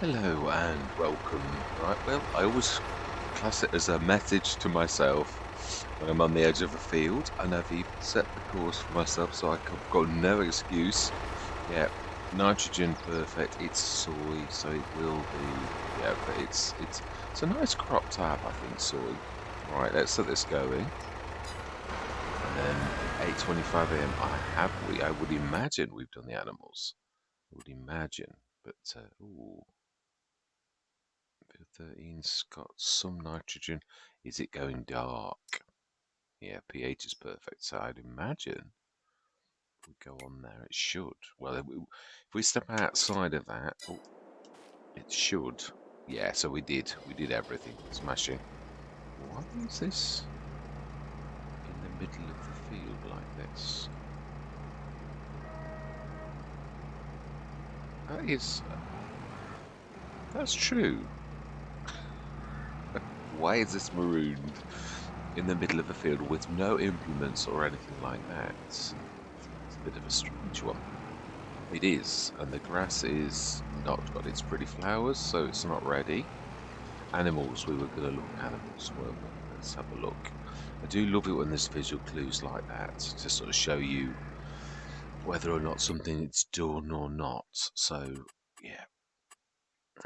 Hello and welcome. Right, well, I always class it as a message to myself when I'm on the edge of a field, and I've even set the course for myself so I've got no excuse. Yeah, nitrogen perfect. It's soy, so it will be. Yeah, but it's a nice crop to have, I think, soy. Right, let's get this going. 8:25 a.m. I would imagine we've done the animals. I would imagine, but ooh. 13's got some nitrogen. Is it going dark? Yeah, pH is perfect. So I'd imagine if we go on there, it should. Well, if we step outside of that, oh, it should. Yeah, so we did. We did everything. Smashing. Why is this in the middle of the field like this? That is. That's true. Why is this marooned in the middle of a field with no implements or anything like that? It's a bit of a strange one. It is, and the grass is not got its pretty flowers, so it's not ready. Animals, we were going to look at animals, weren't we? Let's have a look. I do love it when there's visual clues like that to sort of show you whether or not something is done or not. So, yeah,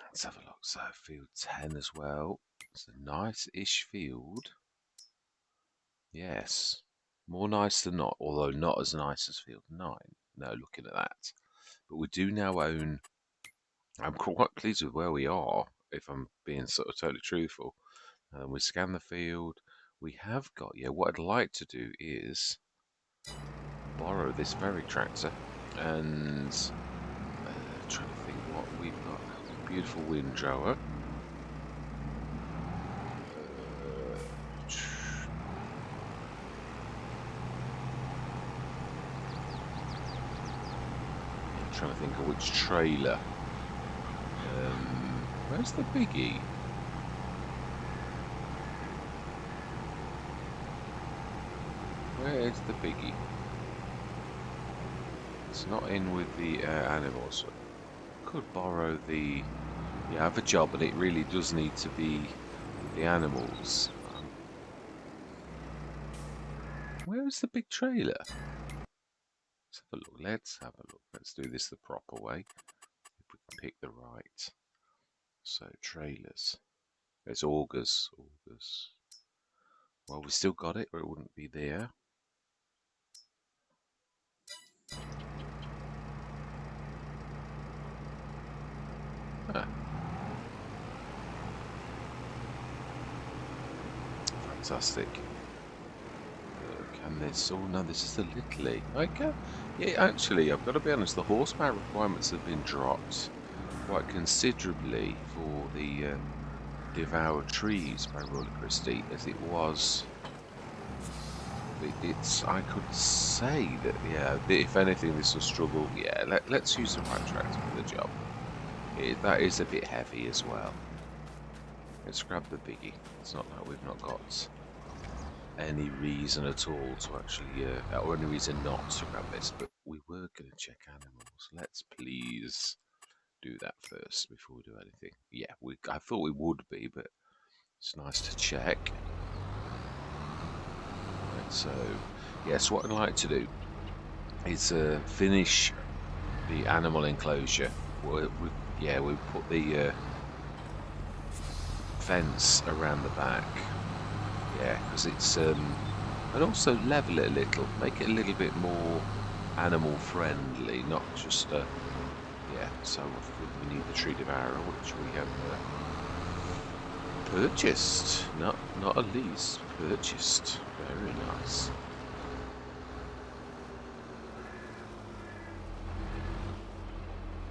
let's have a look. So, field 10 as well. It's a nice-ish field. Yes, more nice than not, although not as nice as field 9. No, looking at that. But we do now own. I'm quite pleased with where we are, if I'm being sort of totally truthful. We scan the field. We have got, yeah, what I'd like to do is borrow this very tractor and trying to think what we've got. Beautiful windrower. I'm trying to think of which trailer. Where's the biggie? Where is the biggie? It's not in with the animals. Could borrow the. Yeah, I have a job, and it really does need to be with the animals. Where is the big trailer? Let's have a look. Let's have a look. Let's do this the proper way. If we can pick the right. So trailers. It's augers. Augers. Well, we still got it, or it wouldn't be there. Ah. Fantastic. Can this? Oh no, this is the Little. Okay. Yeah, actually, I've got to be honest. The horsepower requirements have been dropped quite considerably for the Devour Trees by Roller Christie, as it was. It's. I could say that, yeah. If anything, this will struggle. Yeah. Let's use the right tractor for the job. That is a bit heavy as well. Let's grab the biggie. It's not like we've not got any reason at all to actually, or any reason not to grab this, but we were going to check animals. Let's please do that first before we do anything. Yeah, I thought we would be, but it's nice to check. Right, so, yes, what I'd like to do is finish the animal enclosure. We put the fence around the back. Yeah, because it's and also level it a little, make it a little bit more animal friendly, not just yeah. So we need the tree devourer, which we have purchased, not a lease, purchased. Very nice.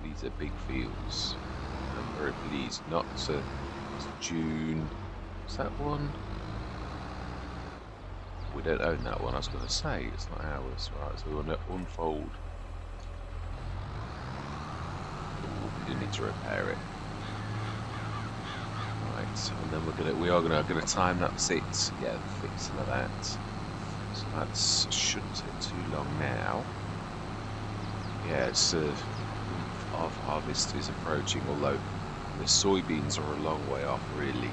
These are big fields. I'm very pleased. Not to June. Is that one? We don't own that one. I was going to say it's not ours, right? So we want to unfold. Ooh, we do need to repair it. Right, and then we are gonna time lapse it. Yeah, the fixing of that. So that shouldn't take too long now. Yeah, it's of harvest is approaching, although The soybeans are a long way off, really.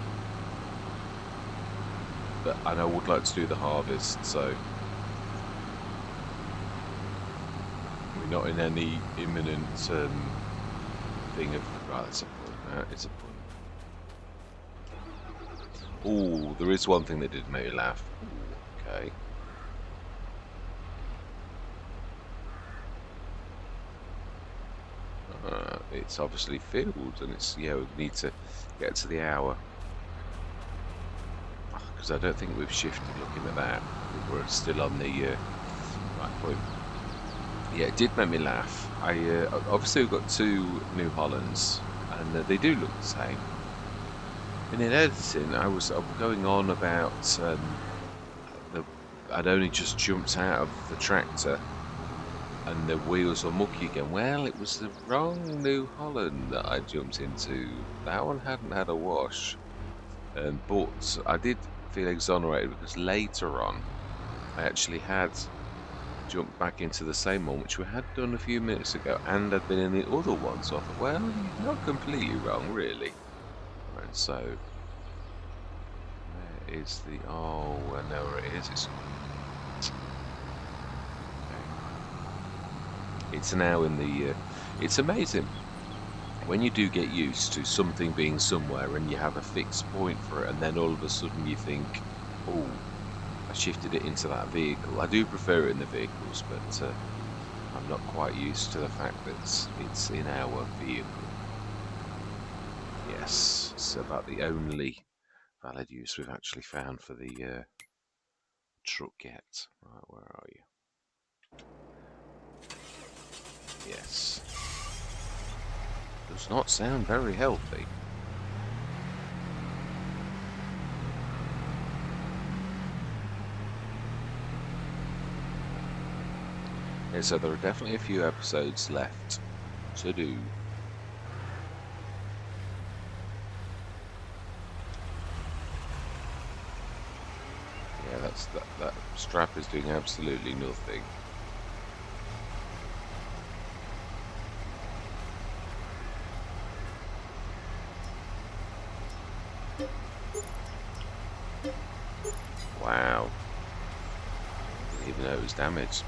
And I would like to do the harvest, so we're not in any imminent thing of. Right, that's a point. That is a point. Oh, there is one thing that did make me laugh. Ooh, okay. It's obviously filled, and it's we need to get to the hour. Because I don't think we've shifted looking at that. I think we're still on the right point. Yeah, it did make me laugh. Obviously we've got two New Hollands, and they do look the same. And in editing, I was going on about I'd only just jumped out of the tractor, and the wheels were mucky again. Well, it was the wrong New Holland that I jumped into. That one hadn't had a wash. But I did feel exonerated because later on I actually had jumped back into the same one, which we had done a few minutes ago, and I'd been in the other one. So I thought, well, you're not completely wrong, really. Right, so where is the? Oh, I know where it is. It's now in the. It's amazing when you do get used to something being somewhere and you have a fixed point for it, and then all of a sudden you think, oh, I shifted it into that vehicle. I do prefer it in the vehicles, but I'm not quite used to the fact that it's in our vehicle. Yes, it's about the only valid use we've actually found for the truck yet. Right, where are you? Yes. Does not sound very healthy. Yeah, so there are definitely a few episodes left to do. Yeah, that strap is doing absolutely nothing. Wow. Didn't even know it was damaged.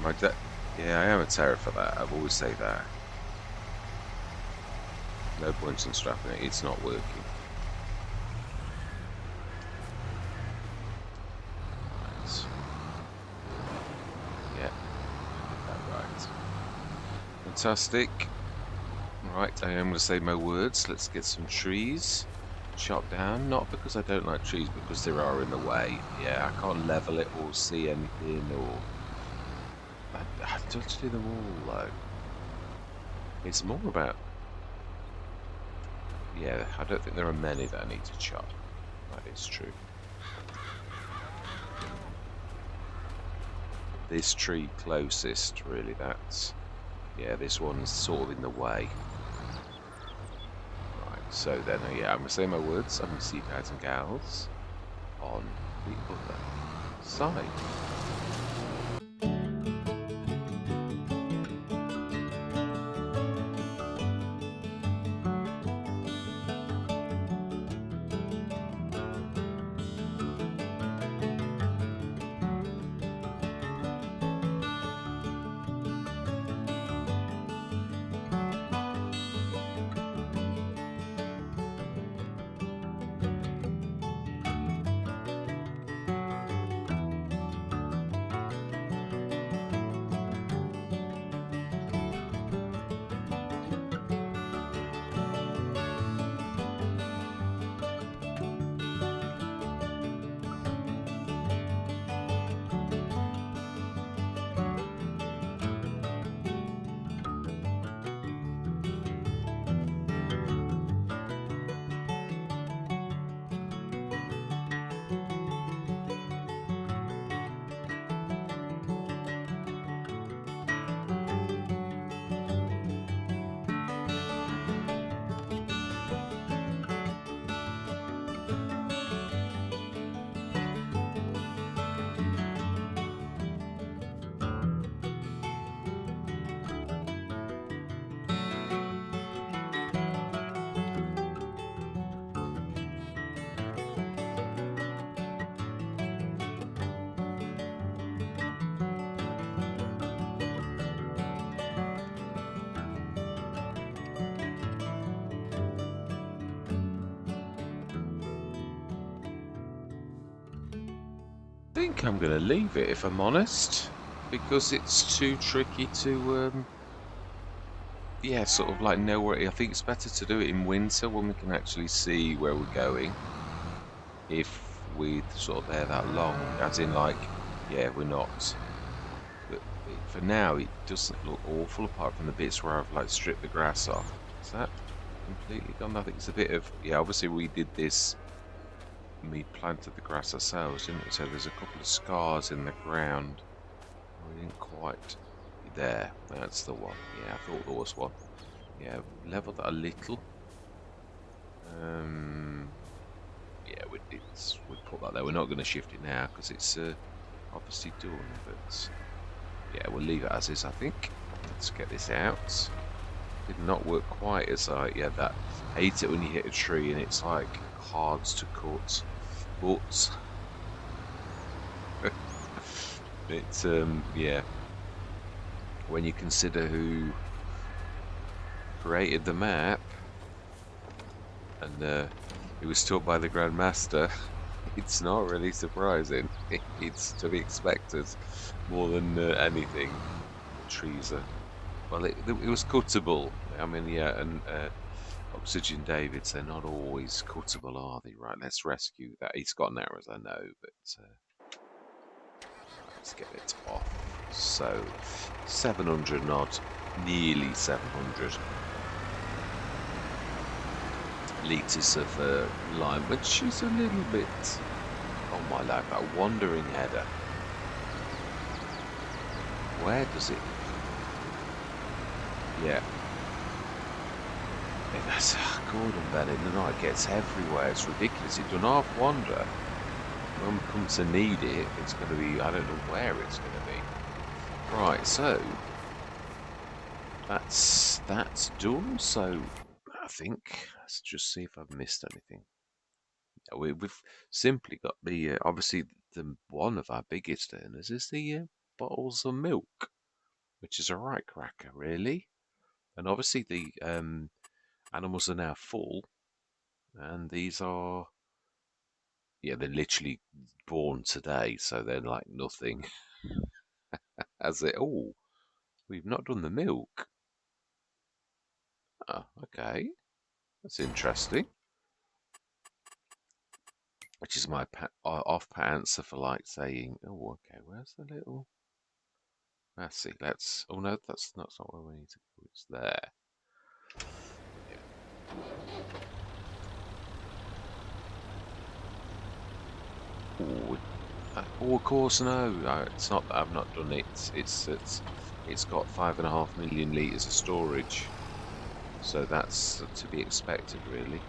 Yeah, I am a terror for that. I've always say that. No point in strapping it. It's not working. Right. Yeah, that right. Fantastic. Right, I am going to say my words. Let's get some trees chopped down. Not because I don't like trees, because there are in the way. Yeah, I can't level it or see anything, or I don't do them all though. It's more about, yeah, I don't think there are many that I need to chop. That is true. This tree closest, really, yeah, this one's sort of in the way. Right, so then, yeah, I'm going to say my words. I'm going to see you guys and gals on the other side. think I'm going to leave it, if I'm honest, because it's too tricky to, yeah, sort of like know where. I think it's better to do it in winter when we can actually see where we're going. If we're sort of there that long, as in like, yeah, we're not. But for now, it doesn't look awful apart from the bits where I've like stripped the grass off. Is that completely gone? I think it's a bit of, yeah, obviously we did this, we planted the grass ourselves, didn't we? So there's a couple of scars in the ground. We didn't quite, there, that's the one. Yeah, I thought there was one. Yeah, level that a little. Yeah, we put that there. We're not going to shift it now because it's obviously done, but yeah, we'll leave it as is, I think. Let's get this out. Did not work quite as yeah, that, I hate it when you hit a tree and it's like hard to cut, but it's yeah, when you consider who created the map and it was taught by the Grand Master, it's not really surprising. It's to be expected more than anything. The trees are, well, it was cuttable. I mean, yeah, and Oxygen Davids, they're not always cuttable, are they? Right, let's rescue that. He's got an arrows, I know, but let's get it off. So, 700 odd, nearly 700 litres of lime, which is a little bit, oh my life, that wandering header. Where does it? Yeah. That's Gordon Bennett. No, it gets everywhere. It's ridiculous. It doesn't half wander. When we come to need it, it's going to be, I don't know where it's going to be. Right, so that's done. So I think let's just see if I've missed anything. We've simply got the obviously the one of our biggest earners is the bottles of milk, which is a right cracker, really. And obviously the animals are now full, and these are, yeah, they're literally born today, so they're like nothing. As it, oh, we've not done the milk. Oh, okay, that's interesting. Which is my off-pat answer for like saying, oh, okay, where's the little? Let's see. Let's. Oh no, that's not where we need to go. It's there. Oh, oh, of course, no. It's not that I've not done it. It's got 5.5 million litres of storage, so that's to be expected, really.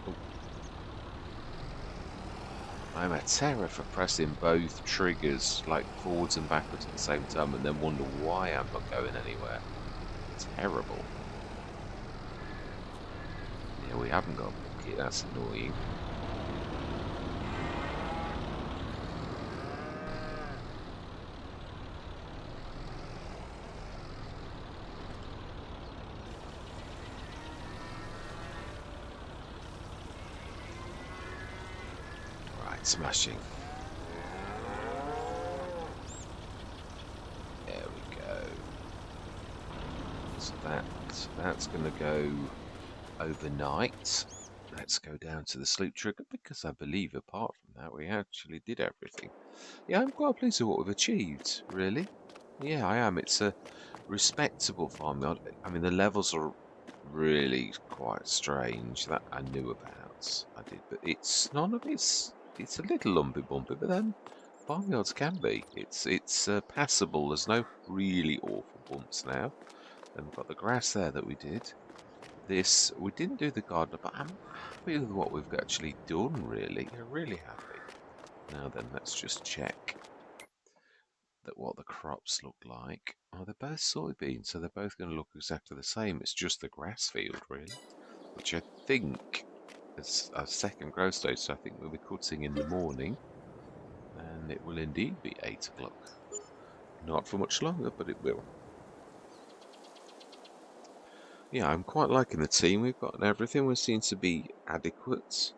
Oh, I'm a terror for pressing both triggers, like forwards and backwards at the same time, and then wonder why I'm not going anywhere. Terrible. Yeah, we haven't got a bucket. That's annoying. Smashing. There we go. So that's going to go overnight. Let's go down to the sleep trigger because I believe apart from that we actually did everything. Yeah, I'm quite pleased with what we've achieved, really. Yeah, I am. It's a respectable farmyard. I mean, the levels are really quite strange. That I knew about. I did, but it's none of it's a little lumpy bumpy, but then farmyards can be. It's passable. There's no really awful bumps now. Then we've got the grass there that we did. This we didn't do the garden, but I'm happy with what we've actually done. Really, I'm really happy. Now then, let's just check that what the crops look like. Oh, they're both soybeans, so they're both going to look exactly the same. It's just the grass field, really, which I think is our second growth stage. So I think we'll be cutting in the morning, and it will indeed be 8 o'clock. Not for much longer, but it will. Yeah, I'm quite liking the team we've got and everything. We seem to be adequate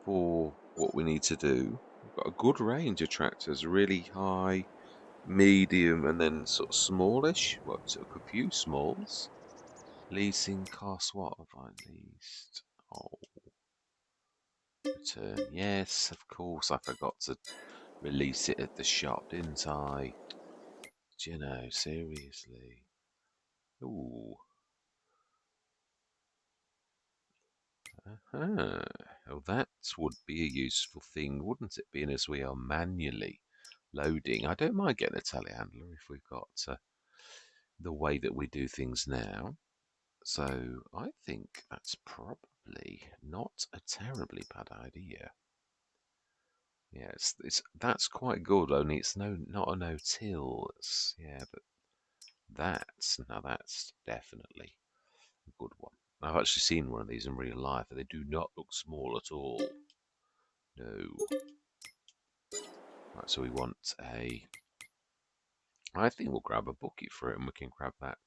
for what we need to do. got a good range of tractors, really high, medium, and then sort of smallish. Well, took a few smalls. Leasing costs, what have I leased? Oh, return. Yes, of course, I forgot to release it at the shop, didn't I? Do you know, seriously. Ooh. Oh, that would be a useful thing, wouldn't it, being as we are manually loading. I don't mind getting a telehandler if we've got the way that we do things now. So I think that's probably not a terribly bad idea. Yeah, that's quite good. Only it's not a no-till. Yeah, but that's definitely a good one. I've actually seen one of these in real life, and they do not look small at all. No. Right, so we want a. I think we'll grab a bucket for it, and we can grab that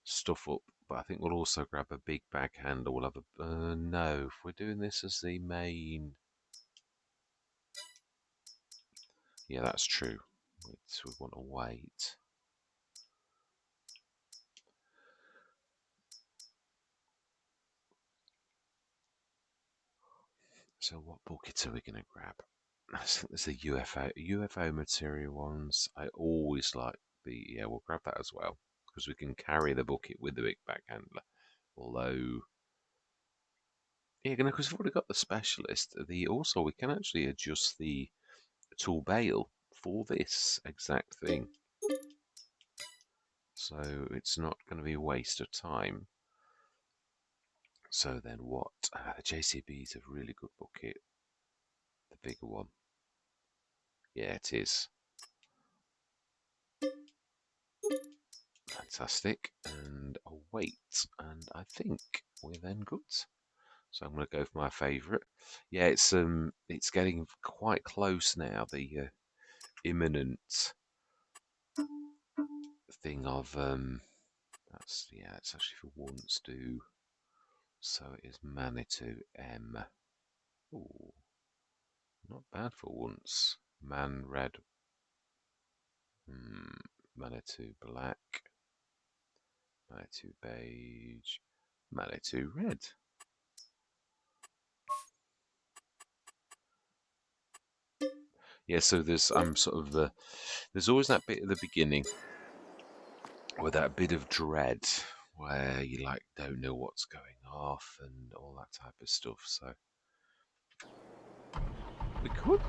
stuff up. But I think we'll also grab a big bag handle. We'll have a no. If we're doing this as the main, yeah, that's true. We want to wait. So what bucket are we going to grab? I think there's the UFO material ones. I always like yeah, we'll grab that as well because we can carry the bucket with the big back handler. Although, yeah, because we've already got the specialist. Also we can actually adjust the tool bale for this exact thing, so it's not going to be a waste of time. So then what? The JCB is a really good bucket, the bigger one. Yeah, it is. Fantastic. And a weight, and I think we're then good. So I'm going to go for my favourite. Yeah, it's getting quite close now. The imminent thing of it's actually for once do. So it is Manitou M. Ooh, not bad for once. Man red. Manitou black. Manitou beige. Manitou red. Yeah, so there's there's always that bit at the beginning with that bit of dread where you like don't know what's going off and all that type of stuff. So we could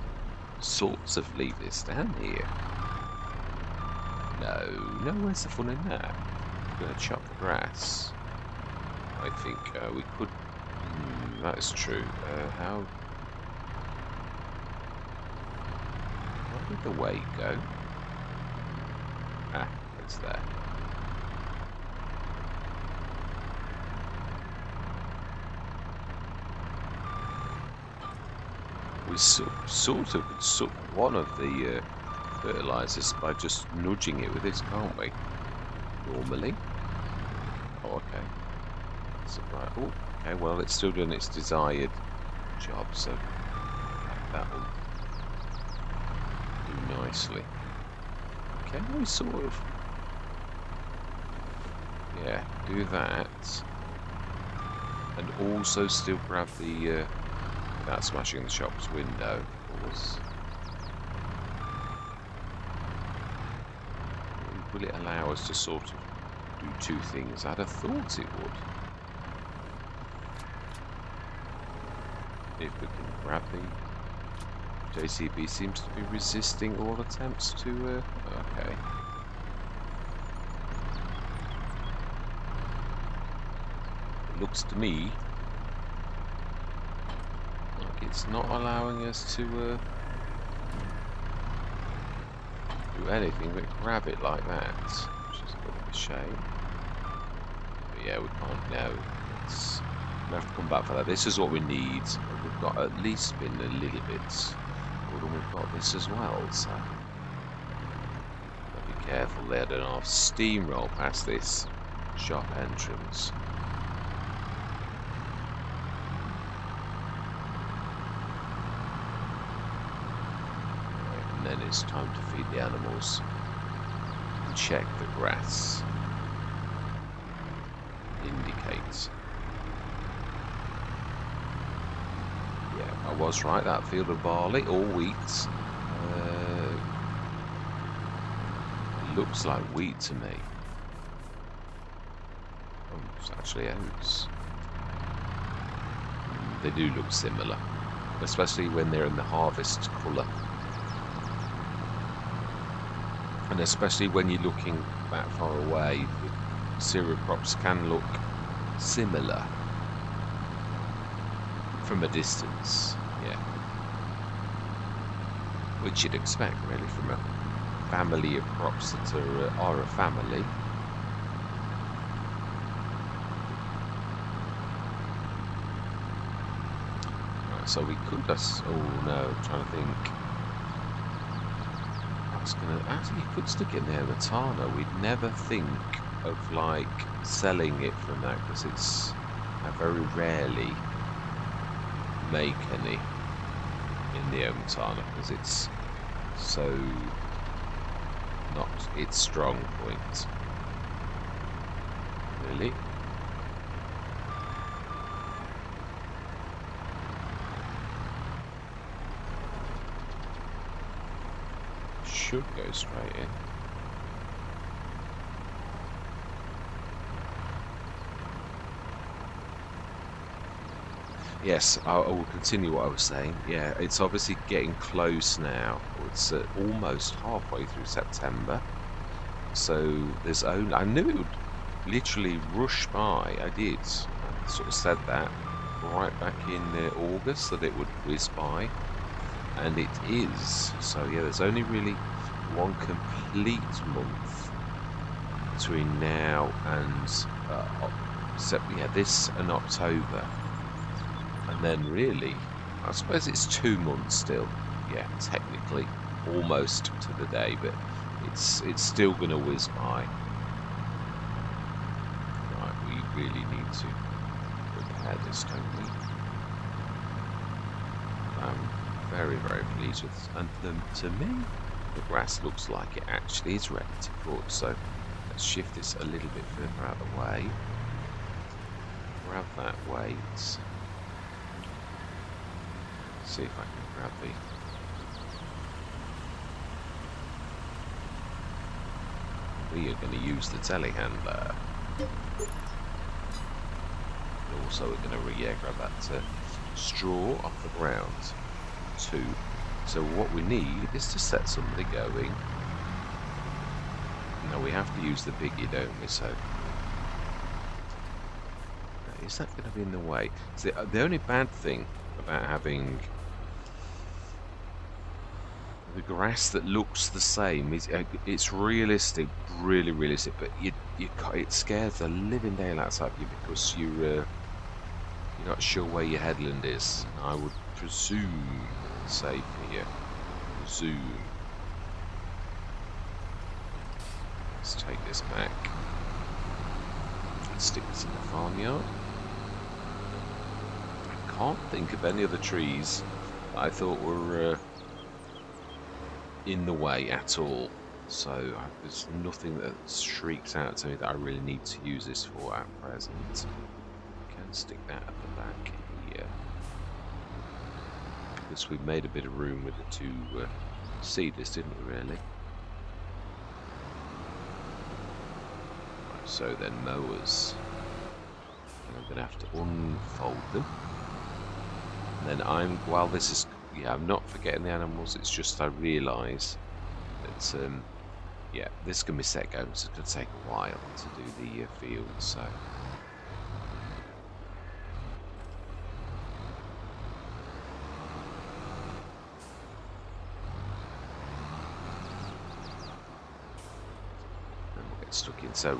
sort of leave this down here. No, where's the fun in that? We're gonna chop the grass. I think we could. That is true. How did the way go? Ah, it's there. We sort of could suck one of the fertilizers by just nudging it with this, can't we? Normally. Oh, okay. So, right. Oh, okay. Well, it's still doing its desired job, so that will do nicely. Can we sort of, yeah, do that, and also still grab the without smashing the shop's window, of course. Will it allow us to sort of do two things? I'd have thought it would. If we can grab the JCB, seems to be resisting all attempts to. Okay. It looks to me like it's not allowing us to do anything but grab it like that, which is a bit of a shame. But yeah, we can't now. We have to come back for that. This is what we need. We've got at least been a little bit good, and we've got this as well. So gotta be careful there. Don't have steamroll past this shop entrance. then it's time to feed the animals and check the grass indicates. Yeah, I was right, that field of barley or wheat looks like wheat to me. Oh, it's actually oats. They do look similar, especially when they're in the harvest colour. And especially when you're looking that far away, the cereal crops can look similar from a distance, yeah. Which you'd expect, really, from a family of crops that are a family. Right, so we could just, oh no, I'm trying to think. I was gonna, actually, you could stick it in the Matana. We'd never think of, like, selling it from that, because it's, I very rarely make any in the Matana, because it's so not its strong point. Really? Should go straight in. Yes, I will continue what I was saying. Yeah, it's obviously getting close now. It's almost halfway through September. So there's only, I knew it would literally rush by. I did. I sort of said that right back in August that it would whiz by. And it is. So yeah, there's only really one complete month between now and this and October. And then really, I suppose it's 2 months still. Yeah, technically, almost to the day, but it's still going to whiz by. Right, we really need to prepare this, don't we? I'm very, very pleased with, and to me, the grass looks like it actually is ready to cut. So let's shift this a little bit further out of the way. Grab that weight. See if I can grab we are going to use the telehandler. And also we're going to grab that straw off the ground too. So what we need is to set somebody going. Now we have to use the biggie, don't we? So is that going to be in the way? So the only bad thing about having the grass that looks the same is it's realistic, really realistic, but it scares the living daylights out of you because you're not sure where your headland is. I would presume safe here. Presume. Let's take this back and stick this in the farmyard. I can't think of any other trees that I thought were in the way at all, so there's nothing that shrieks out to me that I really need to use this for at present. Can stick that at the back here because we've made a bit of room with the two seeders, didn't we, really? Right, so then mowers, and I'm going to have to unfold them, and then while this is, yeah, I'm not forgetting the animals, it's just I realise that, yeah, this can be set going, so it's going to take a while to do the field, so. Then we'll get stuck in, so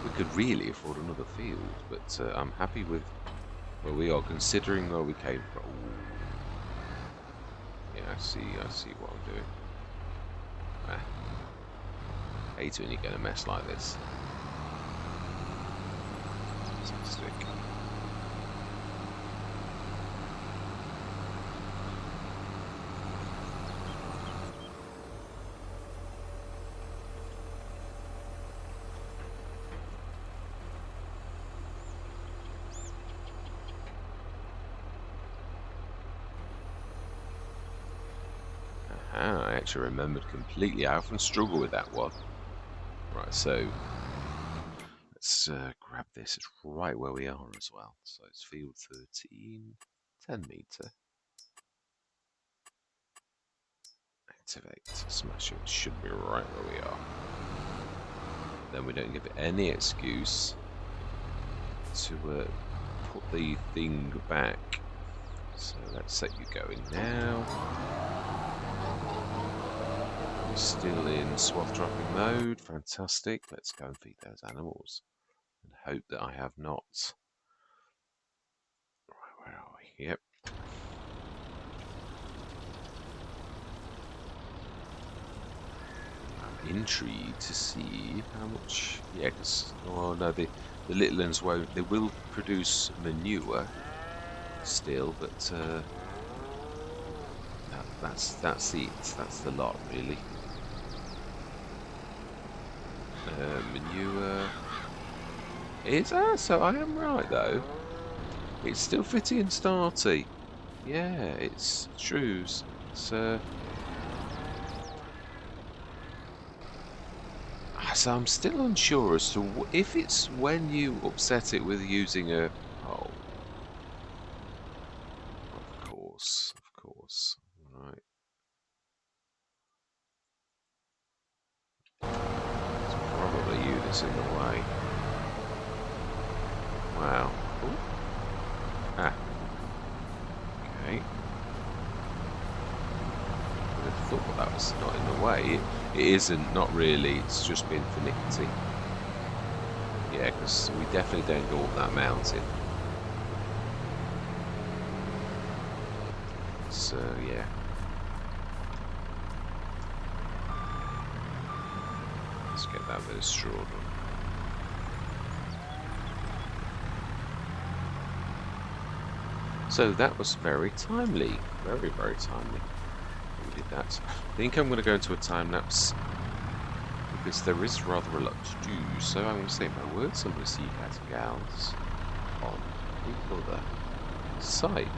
we could really afford another field, but I'm happy with where we are, considering where we came from. Yeah, I see what I'm doing. Hate when you get a mess like this. Fantastic. actually remembered completely. I often struggle with that one. Right, so let's grab this. It's right where we are as well. So it's field 13, 10 meter. Activate, smash it. Should be right where we are. Then we don't give it any excuse to put the thing back. So let's set you going now. We're still in swath dropping mode. Fantastic. Let's go and feed those animals and hope that I have not. Right, where are we? Yep. I'm intrigued to see how much. Yeah, because oh no, the little ones won't. They will produce manure still, but that's it. That's the lot really. Manure. So I am right though. It's still fitty and starty. Yeah, it's shrews. So I'm still unsure as to if it's when you upset it with using a pole. Of course. Right. It's probably you that's in the way. Wow. Ooh. Ah. Okay. I thought that was not in the way. It isn't, not really. It's just been finicky. Yeah, because we definitely don't go up that mountain. So, yeah. Let's get that bit of straw done. So that was very timely. Very, very timely. We did that. I think I'm going to go into a time lapse because there is rather a lot to do. So I'm going to say my words. I'm going to see you guys and gals on the other side.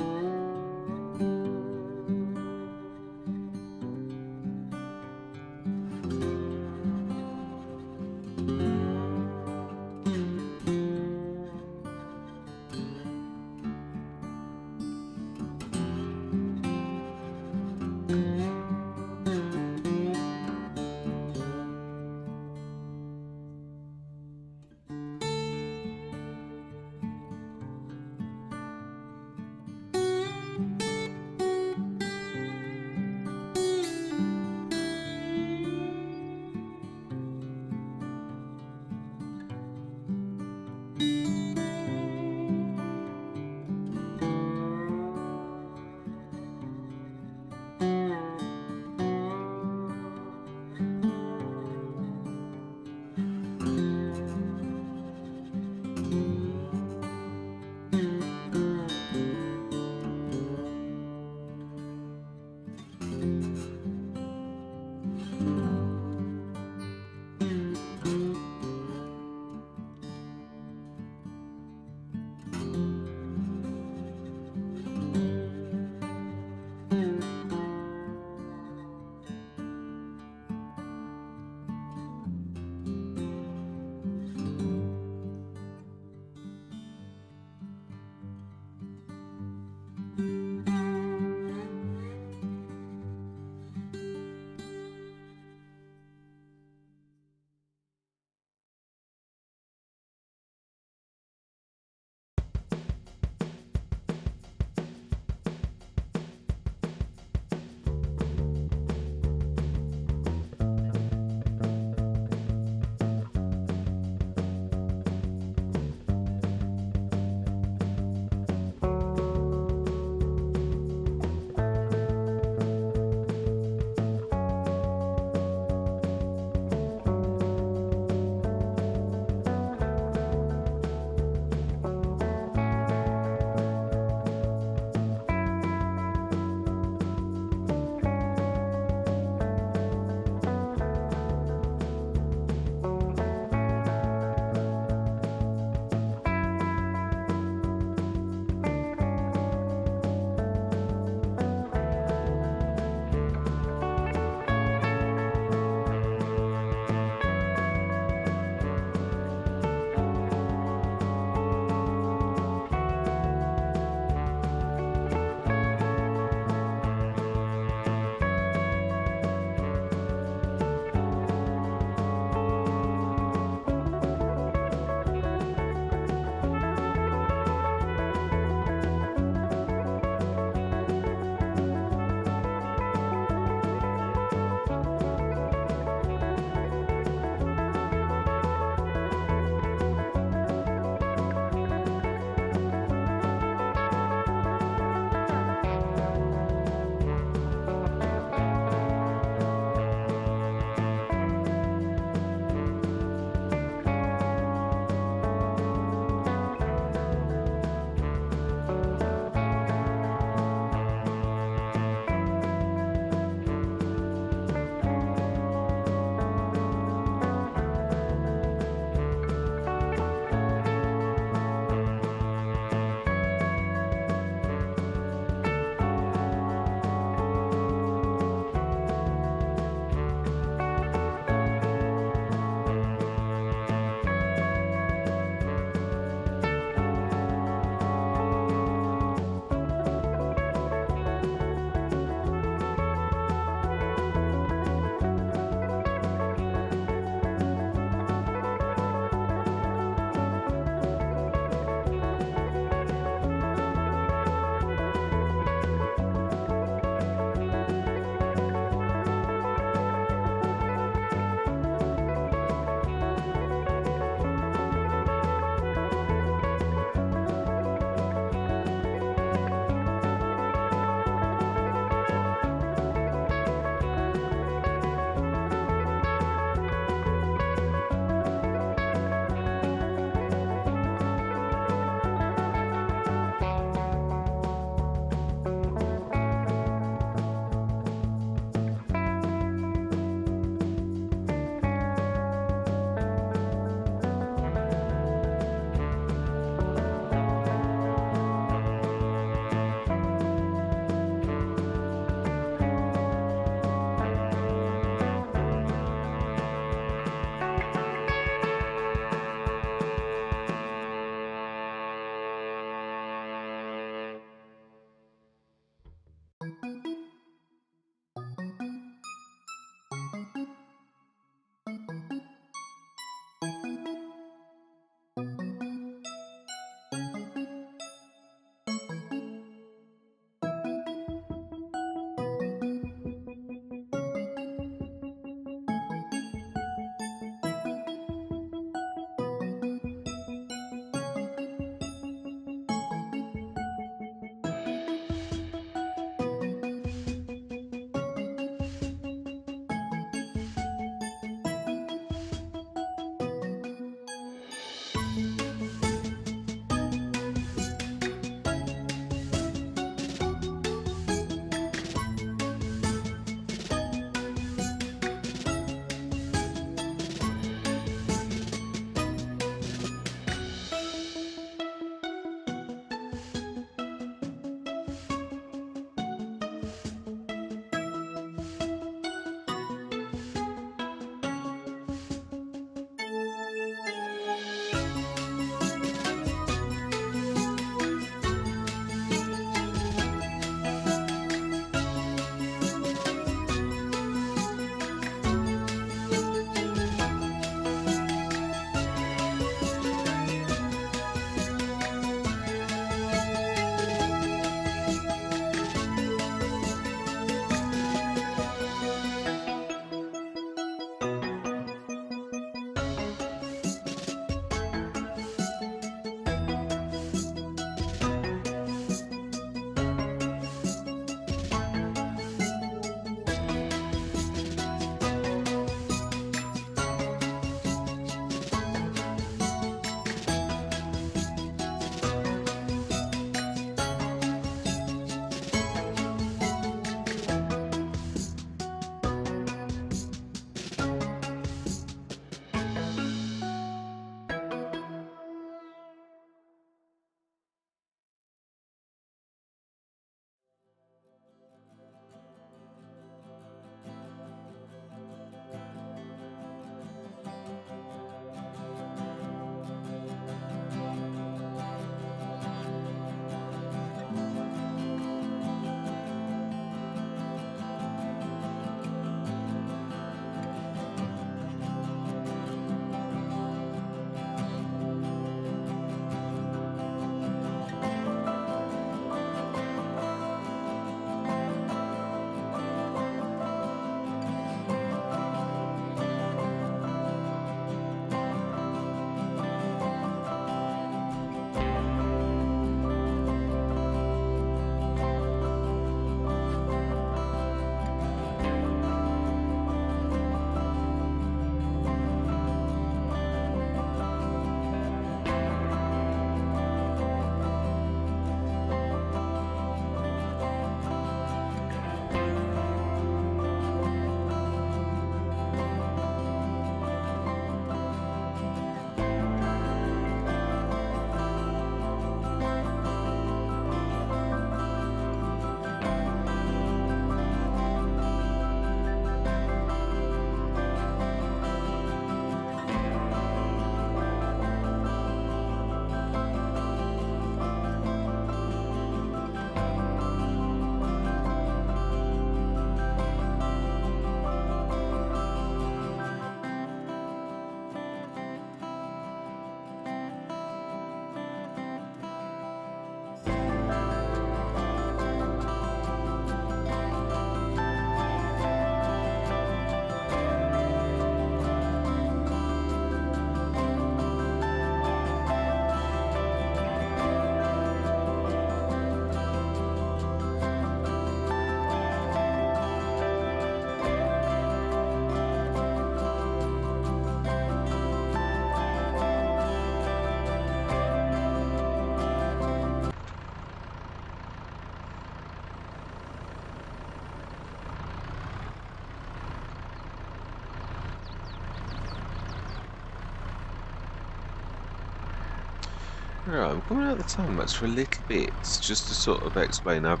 Right, I'm coming out of the time lapse for a little bit, just to sort of explain. I've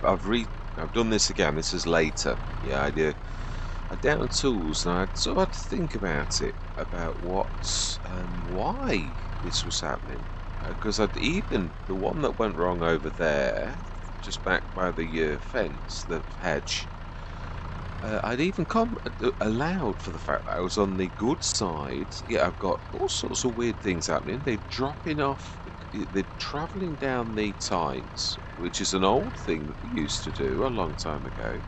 done this again. This is later. Yeah, I down tools, and I sort of had to think about it, about why this was happening. Because I'd even the one that went wrong over there, just back by the fence, the hedge. I'd even allowed for the fact that I was on the good side. Yeah, I've got all sorts of weird things happening. They're dropping off, they're travelling down the tines, which is an old thing that we used to do a long time ago.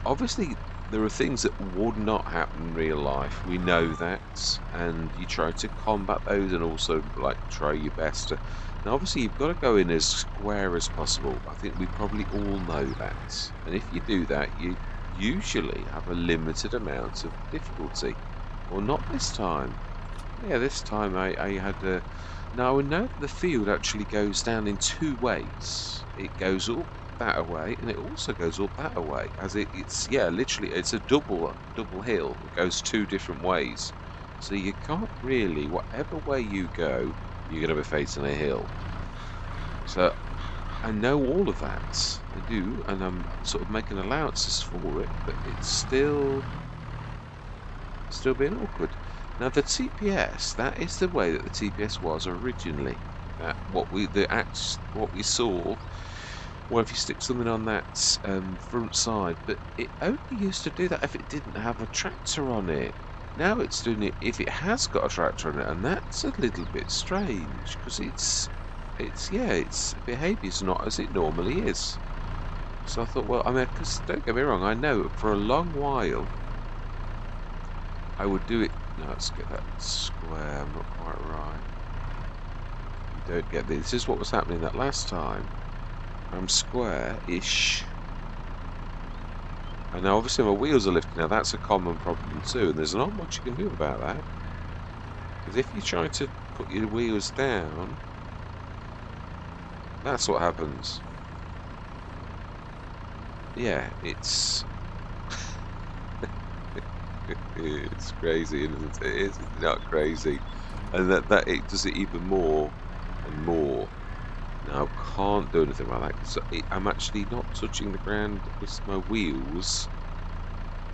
Obviously there are things that would not happen in real life. We know that, and you try to combat those, and also like try your best to. Now, obviously, you've got to go in as square as possible. I think we probably all know that, and if you do that, you usually have a limited amount of difficulty. Well, not this time. Yeah, this time I had a. Now I know that the field actually goes down in two ways. It goes up that way, and it also goes up that way. It's yeah, literally, it's a double hill. It goes two different ways, so you can't really, whatever way you go, you're gonna be facing a hill. So I know all of that. I do, and I'm sort of making allowances for it, but it's still being awkward. Now the TPS, that is the way that the TPS was originally. That what we saw. Well, if you stick something on that front side, but it only used to do that if it didn't have a tractor on it. Now it's doing it if it has got a tractor on it, and that's a little bit strange because its behaviour's not as it normally is. So I thought, well, I mean, because don't get me wrong, I know for a long while I would do it. No, let's get that square. I'm not quite right. You don't get this. This is what was happening that last time. I'm square-ish. And now obviously my wheels are lifting. Now that's a common problem too, and there's not much you can do about that. Because if you try to put your wheels down, that's what happens. Yeah, it's it's crazy, isn't it? It's not crazy, and that it does it even more and more. Now I can't do anything like that because I'm actually not touching the ground with my wheels.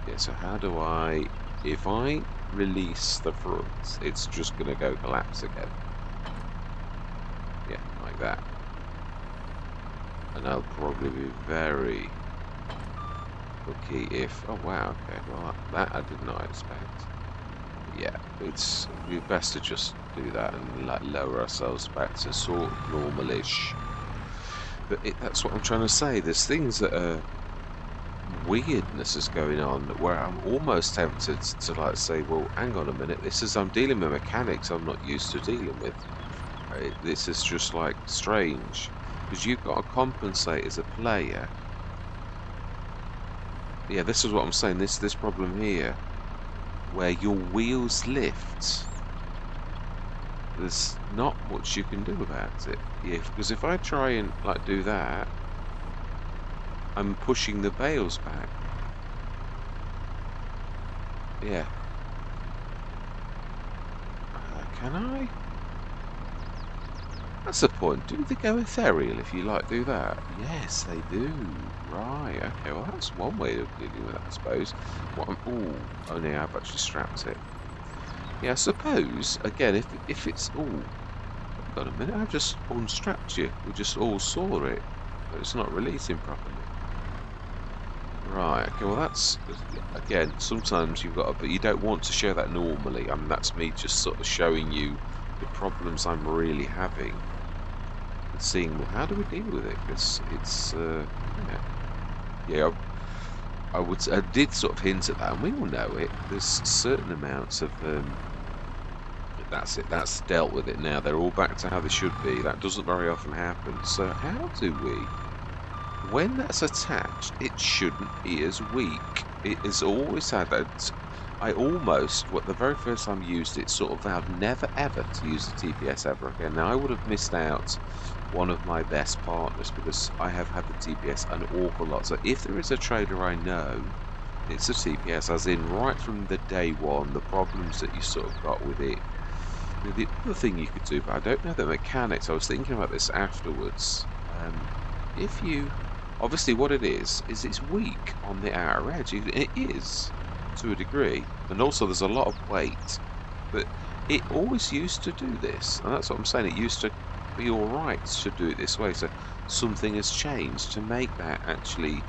Yeah, so how do I? If I release the front, it's just gonna go collapse again. Yeah, like that. And I'll probably be very lucky if. Oh wow, okay, well that I did not expect. Yeah, it'd be best to just do that and lower ourselves back to sort of normalish. But that's what I'm trying to say. There's things that are weirdness is going on where I'm almost tempted to like say, well, hang on a minute. I'm dealing with mechanics I'm not used to dealing with. This is just like strange because you've got to compensate as a player. Yeah, this is what I'm saying. This problem here, where your wheels lift. There's not much you can do about it. Yeah, because if I try and like do that, I'm pushing the bales back. Yeah. Can I? That's the point. Do they go ethereal if you like do that? Yes, they do. Right. Okay. Well, that's one way of dealing with it, I suppose. Ooh. Oh no, I've actually strapped it. Yeah, I suppose. Again, if it's got a minute. I've just unstrapped you. We just all saw it, but it's not releasing properly. Right, okay, well that's, again, sometimes you've got to, but you don't want to show that normally. I mean, that's me just sort of showing you the problems I'm really having and seeing, well, how do we deal with it? Because it's, yeah, I did sort of hint at that, and we all know it. There's certain amounts of, that's it, that's dealt with it now. They're all back to how they should be. That doesn't very often happen. So how do we? When that's attached, it shouldn't be as weak. It has always had that. The very first time I used it, sort of vowed never ever to use the TPS ever again. Now, I would have missed out one of my best partners because I have had the TPS an awful lot. So if there is a trader I know, it's the TPS, as in right from the day one, the problems that you sort of got with it. The other thing you could do, but I don't know the mechanics. I was thinking about this afterwards. If you, obviously, what it is it's weak on the outer edge. It is to a degree, and also there's a lot of weight. But it always used to do this, and that's what I'm saying. It used to be all right to do it this way. So something has changed to make that actually,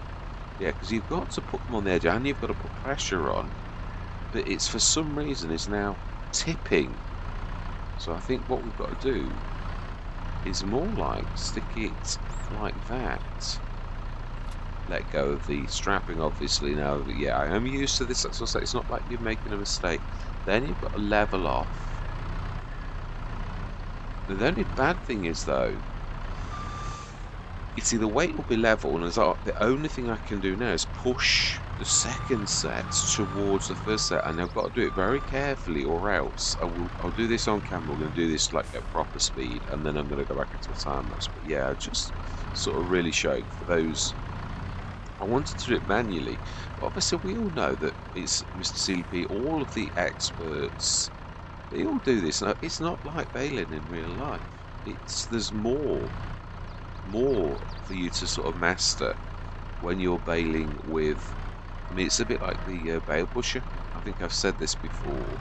yeah, because you've got to put them on the edge and you've got to put pressure on. But it's for some reason is now tipping. So I think what we've got to do is more like stick it like that. Let go of the strapping, obviously. Now, yeah, I am used to this. That's what I say. It's not like you're making a mistake. Then you've got to level off. The only bad thing is, though, you see the weight will be level, and the only thing I can do now is push the second set towards the first set, and I've got to do it very carefully, or else I'll do this on camera. We're going to do this like at proper speed, and then I'm going to go back into a time lapse. But yeah, just sort of really showing for those. I wanted to do it manually, but obviously we all know that it's Mr. CLP. All of the experts, they all do this. Now, it's not like bailing in real life. There's more for you to sort of master when you're bailing with. I mean, it's a bit like the bail pusher. I think I've said this before.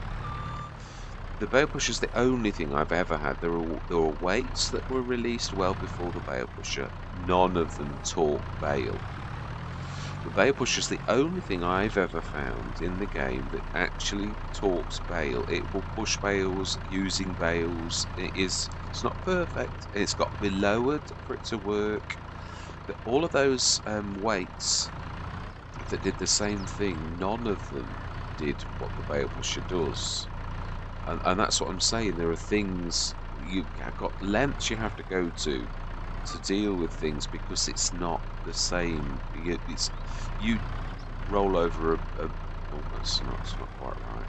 The bail pusher is the only thing I've ever had. There were weights that were released well before the bail pusher. None of them taught bail. The bail pusher is the only thing I've ever found in the game that actually talks bail. It will push bails using bails. It's not perfect. It's got to be lowered for it to work. But all of those weights that did the same thing, none of them did what the bail pusher does. And that's what I'm saying. There are things you've got lengths you have to go to deal with things, because it's not the same. You roll over oh, it's not quite right.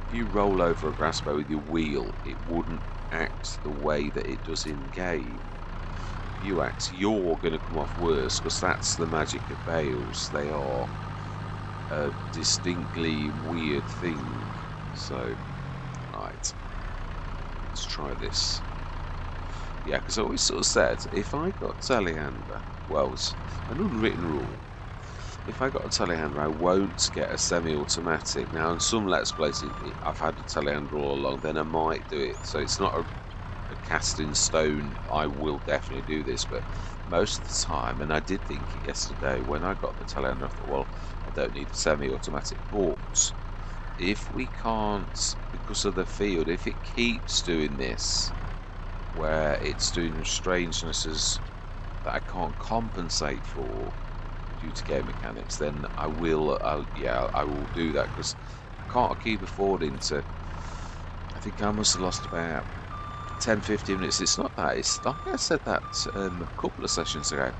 If you roll over a grass bow with your wheel, it wouldn't act the way that it does in game. If you act, you're going to come off worse, because that's the magic of bails. They are a distinctly weird thing. So, right, let's try this. Yeah, because I always sort of said, if I got Telehandler, well, it's an unwritten rule. If I got a Telehandler, I won't get a semi-automatic. Now, in some Let's Plays, I've had a Telehandler all along, then I might do it. So it's not a cast in stone, I will definitely do this, but most of the time, and I did think it yesterday, when I got the Telehandler, I thought, well, I don't need a semi-automatic. But if we can't, because of the field, if it keeps doing this, where it's doing strangenesses that I can't compensate for due to game mechanics, then I will do that, because I can't keep affording to. I think I must have lost about 10-15 minutes. It's not that, it's like I said that a couple of sessions ago.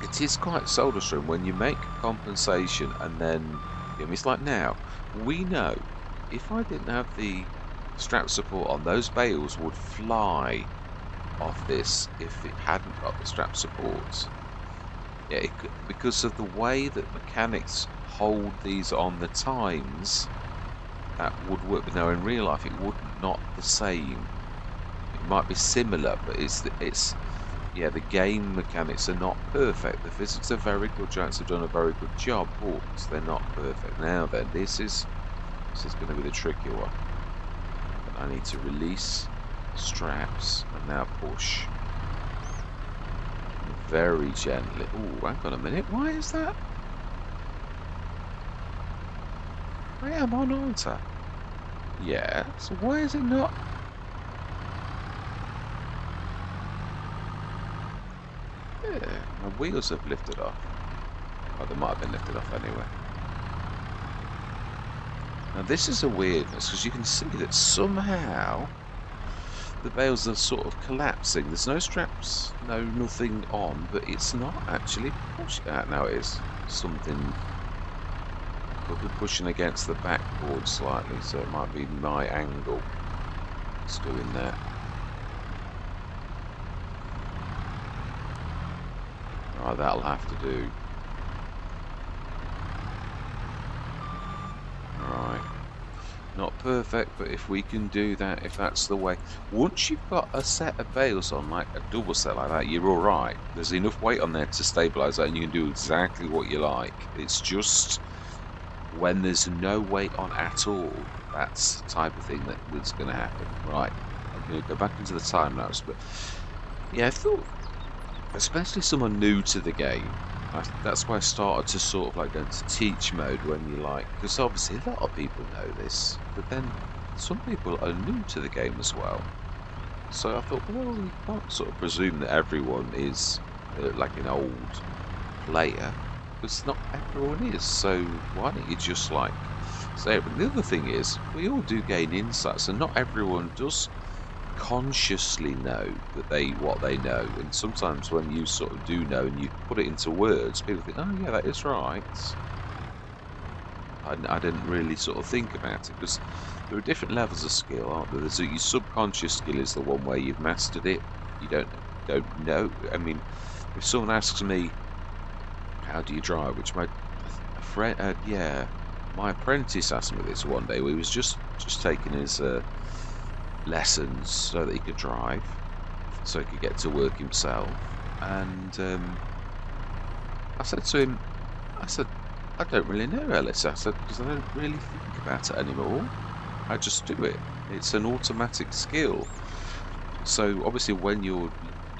It is quite soul destroying when you make compensation and then, it's like now, we know if I didn't have the strap support on, those bales would fly off this if it hadn't got the strap support. Yeah, because of the way that mechanics hold these on the times, that would work. But now in real life, it would not the same. It might be similar, but the game mechanics are not perfect. The physics are very good. Giants have done a very good job, but they're not perfect. Now then, this is going to be the tricky one. I need to release straps and now push very gently. Oh, hang on a minute. Why is that? I am on altar. Yeah, so why is it not? Yeah, my wheels have lifted off. Oh, they might have been lifted off anyway. Now this is a weirdness, because you can see that somehow the bales are sort of collapsing. There's no straps, nothing on, but it's not actually pushing out. Now it is something. Could be pushing against the backboard slightly, so it might be my angle that's doing that. Right, that'll have to do. Right. Not perfect, but if we can do that, if that's the way. Once you've got a set of bales on, like a double set like that, you're all right. There's enough weight on there to stabilize that, and you can do exactly what you like. It's just when there's no weight on at all, that's the type of thing that's going to happen. Right, I'm going to go back into the time lapse, but yeah, I thought, especially someone new to the game, that's why I started to sort of like go into teach mode when you like, because obviously a lot of people know this, but then some people are new to the game as well. So I thought, well, you can't sort of presume that everyone is like an old player, because not everyone is. So why don't you just like say it? But the other thing is, we all do gain insights, and not everyone does consciously know that what they know. And sometimes when you sort of do know and you put it into words, people think, oh yeah, that is right. I didn't really sort of think about it, because there are different levels of skill, aren't there? There's your subconscious skill is the one where you've mastered it. You don't know. I mean, if someone asks me, how do you drive? Which my a friend, yeah, my apprentice asked me this one day. He was just taking his lessons so that he could drive, so he could get to work himself. And I said to him, I said, I don't really know, Ellis. I said, because I don't really think about it anymore. I just do it. It's an automatic skill. So obviously when you're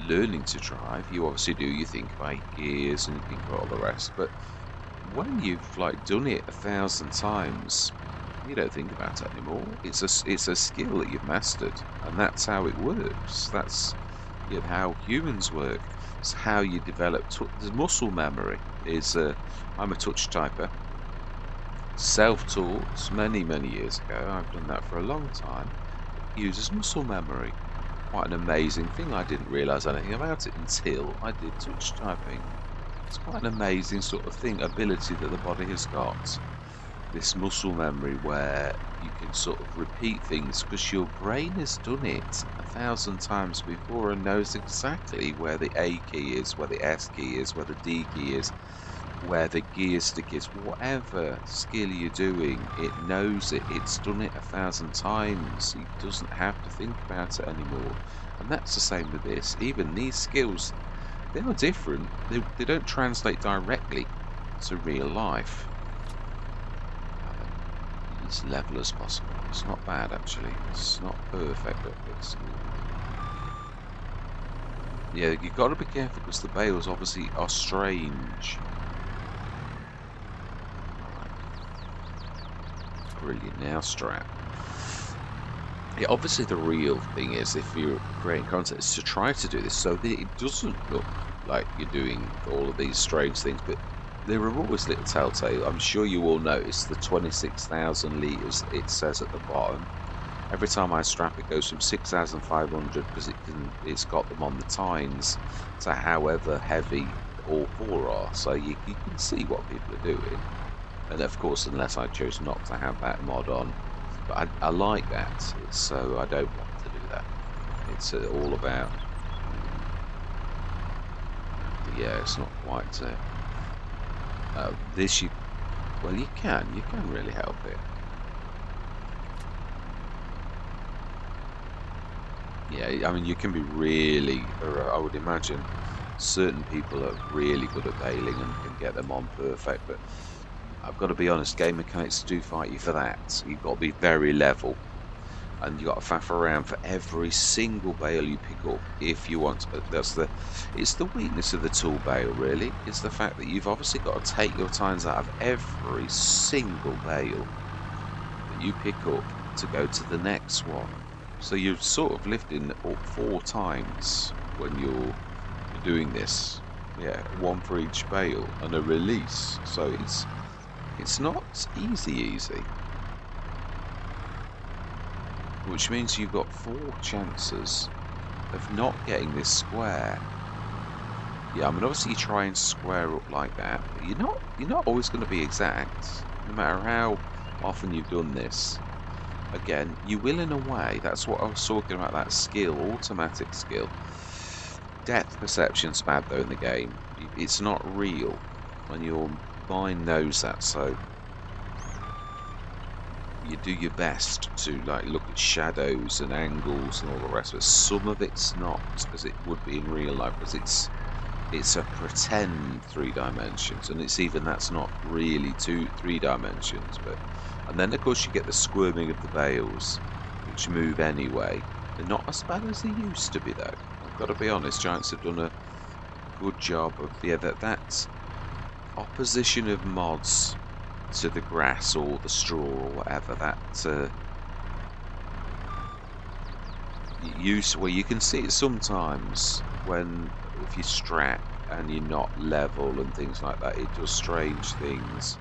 learning to drive, you obviously do, you think about gears and you think about all the rest. But when you've like done it 1,000 times, you don't think about it anymore. It's a skill that you've mastered, and that's how it works. That's how humans work. It's how you develop. The muscle memory is. I'm a touch typer, self-taught many years ago. I've done that for a long time. It uses muscle memory. Quite an amazing thing. I didn't realise anything about it until I did touch typing. It's quite an amazing sort of thing, ability that the body has got. This muscle memory where you can sort of repeat things because your brain has done it 1,000 times before and knows exactly where the A key is, where the S key is, where the D key is, where the gear stick is. Whatever skill you're doing, it knows it. It's done it 1,000 times. It doesn't have to think about it anymore. And that's the same with this. Even these skills, they are different. They don't translate directly to real life. As level as possible. It's not bad actually. It's not perfect, but it's yeah. You've got to be careful because the bales obviously are strange. Right. Brilliant. Now strap. Yeah, obviously the real thing is, if you're creating content, is to try to do this so that it doesn't look like you're doing all of these strange things, but there are always little telltale. I'm sure you all notice the 26,000 litres it says at the bottom. Every time I strap, it goes from 6,500 because it's got them on the tines to however heavy all four are. So you can see what people are doing. And of course, unless I chose not to have that mod on. But I like that, so I don't want to do that. It's all about... yeah, it's not quite... this you... well, you can really help it. Yeah, I mean, you can be really... or I would imagine certain people are really good at bailing and can get them on perfect, but I've got to be honest, game mechanics do fight you for that. You've got to be very level, and you've got to faff around for every single bale you pick up if you want to. It's the weakness of the tool bale, really. It's the fact that you've obviously got to take your tines out of every single bale that you pick up to go to the next one. So you're sort of lifting up 4 times when you're doing this. Yeah, 1 for each bale and a release. So it's not easy. Which means you've got 4 chances of not getting this square. Yeah, I mean obviously you try and square up like that, but you're not always going to be exact, no matter how often you've done this. Again, you will in a way. That's what I was talking about, that skill, automatic skill. Depth perception's bad though in the game. It's not real, and your mind knows that, so you do your best to like look at shadows and angles and all the rest of it. Some of it's not as it would be in real life, because it's a pretend 3 dimensions, and it's even that's not really 3 dimensions. But and then of course you get the squirming of the bales, which move anyway. They're not as bad as they used to be, though. I've got to be honest. Giants have done a good job of that opposition of mods to the grass or the straw or whatever. That well, you can see it sometimes when if you strap and you're not level and things like that. It does strange things.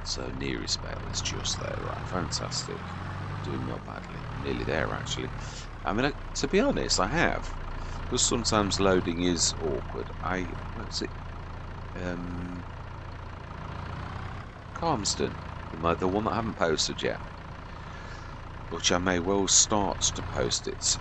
So nearest bale is just there, right? Fantastic. Doing not badly. Nearly there, actually. I mean, to be honest, I have. Because sometimes loading is awkward. What's it? Calmston. The one that I haven't posted yet. Which I may well start to post it.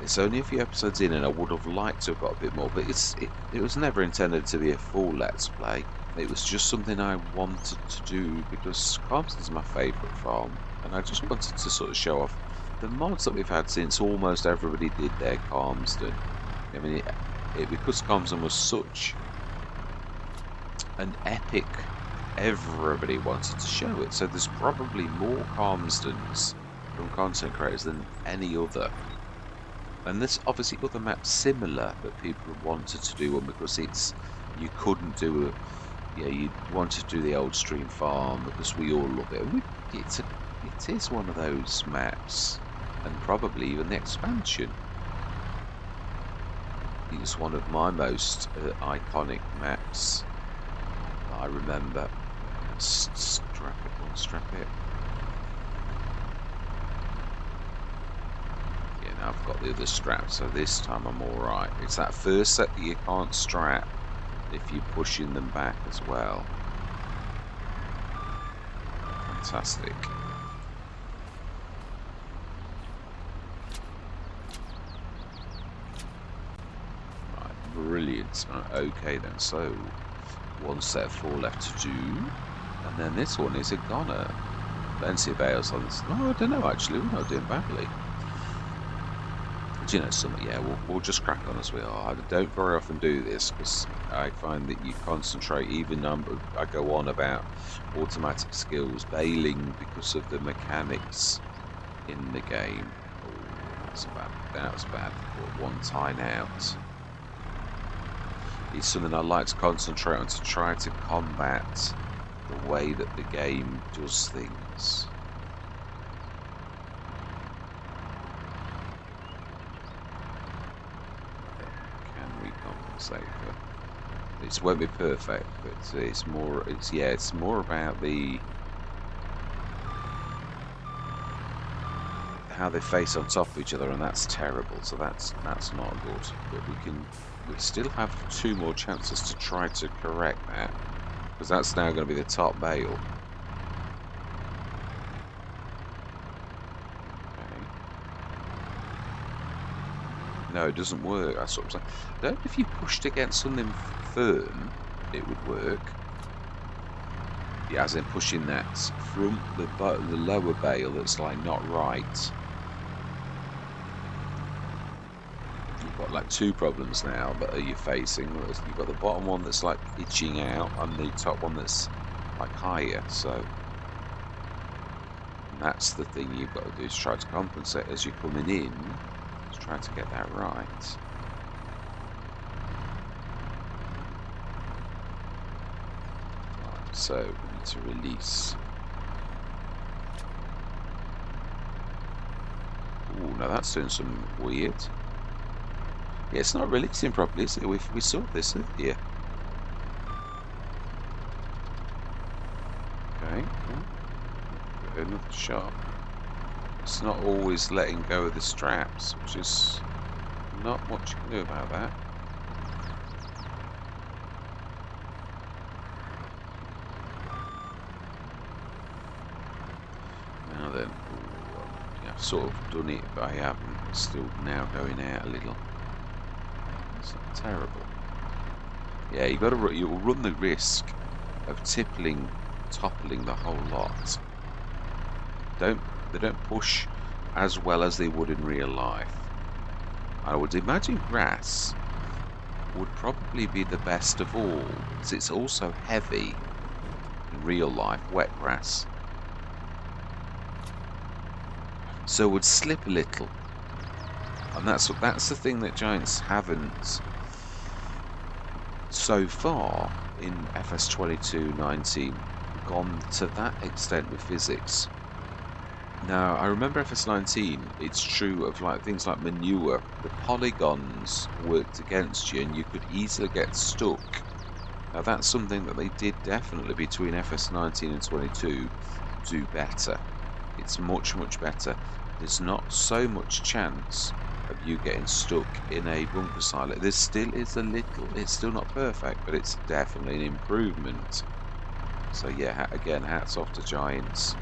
It's only a few episodes in, and I would have liked to have got a bit more, but it was never intended to be a full Let's Play. It was just something I wanted to do because Calmston's my favourite farm, and I just wanted to sort of show off the mods that we've had since almost everybody did their Calmston. I mean, because Calmston was such an epic, everybody wanted to show it, so there's probably more Calmstons from content creators than any other. And there's obviously other maps similar that people wanted to do one because you couldn't do you wanted to do the old stream farm because we all love it. And it is one of those maps, and probably even the expansion. It's one of my most iconic maps. I remember. Strap it. I've got the other strap, so this time I'm alright. It's that first set that you can't strap if you're pushing them back as well. Fantastic. Right, brilliant. Okay then, so one set of 4 left to do. And then this one is a goner. Plenty of bales on this. No, I don't know actually, we're not doing badly. You know, we'll just crack on as we are. I don't very often do this because I find that you concentrate. Even I go on about automatic skills, bailing because of the mechanics in the game. Oh, that's bad. That was bad. One time out. It's something I like to concentrate on to try to combat the way that the game does things. It won't be perfect, but it's more about how they face on top of each other, and that's terrible. So that's not good. But we still have 2 more chances to try to correct that, because that's now going to be the top bale. No, it doesn't work. That's what I'm saying. I don't know if you pushed against something firm, it would work. Yeah, as in pushing that front, the lower bale that's like not right. You've got like 2 problems now that are you facing. You've got the bottom one that's like itching out, and the top one that's like higher. So and that's the thing you've got to do, is try to compensate as you're coming in. Try to get that right. Right, so we need to release. Oh, now that's doing some weird. Yeah, it's not releasing properly, is it? We saw this earlier. Okay. Another shot. It's not always letting go of the straps, which is not much you can do about that. Now then, I've sort of done it, but I haven't. It's still now going out a little. It's not terrible. Yeah, you'll run the risk of toppling the whole lot. They don't push as well as they would in real life. I would imagine grass would probably be the best of all, because it's also heavy in real life, wet grass. So it would slip a little. And that's the thing that Giants haven't so far in FS22 19 gone to that extent with physics. Now, I remember FS19, it's true of like things like manure, the polygons worked against you and you could easily get stuck. Now that's something that they did definitely between FS19 and 22 do better. It's much, much better. There's not so much chance of you getting stuck in a bunker silo. There still is a little, it's still not perfect, but it's definitely an improvement. So yeah, again, hats off to Giants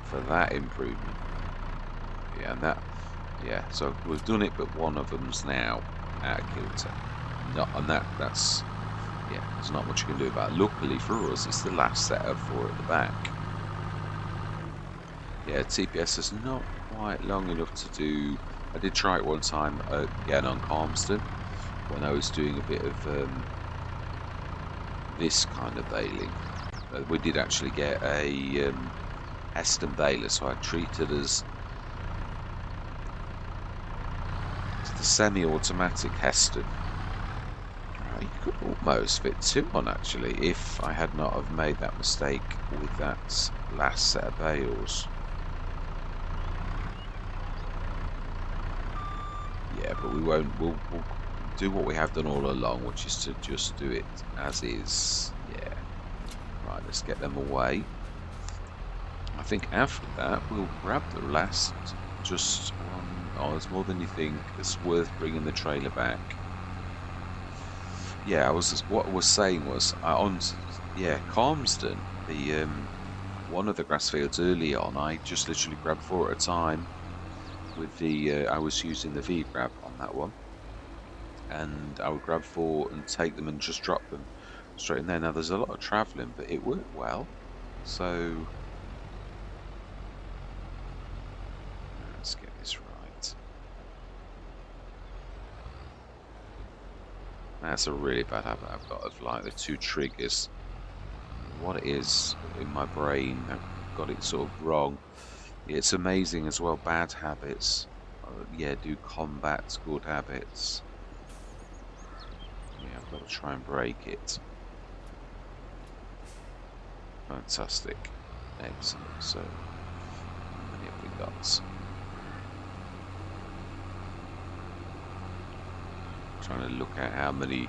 for that improvement. Yeah, and that, yeah, so we've done it, but one of them's now out of kilter. That's, yeah, there's not much you can do about it. Luckily for us, it's the last set of 4 at the back. Yeah, TPS is not quite long enough to do. I did try it one time again on Calmston when I was doing a bit of this kind of bailing. We did actually get a Heston baler, so I treated as the semi-automatic Heston. You could almost fit 2 on actually if I had not have made that mistake with that last set of bales. Yeah, but we won't. We'll do what we have done all along, which is to just do it as is. Yeah. Right, let's get them away. I think after that we'll grab the last. Just one. Oh, it's more than you think. It's worth bringing the trailer back. Yeah, what I was saying was yeah, Calmston, the one of the grass fields early on. I just literally grabbed 4 at a time. With the I was using the V grab on that one, and I would grab 4 and take them and just drop them straight in there. Now there's a lot of travelling, but it worked well. So let's get this right. That's a really bad habit I've got of like the 2 triggers. What it is in my brain, I've got it sort of wrong. It's amazing as well, bad habits. Yeah, do combat good habits. Yeah, I've got to try and break it. Fantastic. Excellent. So, how many have we got? Trying to look at how many.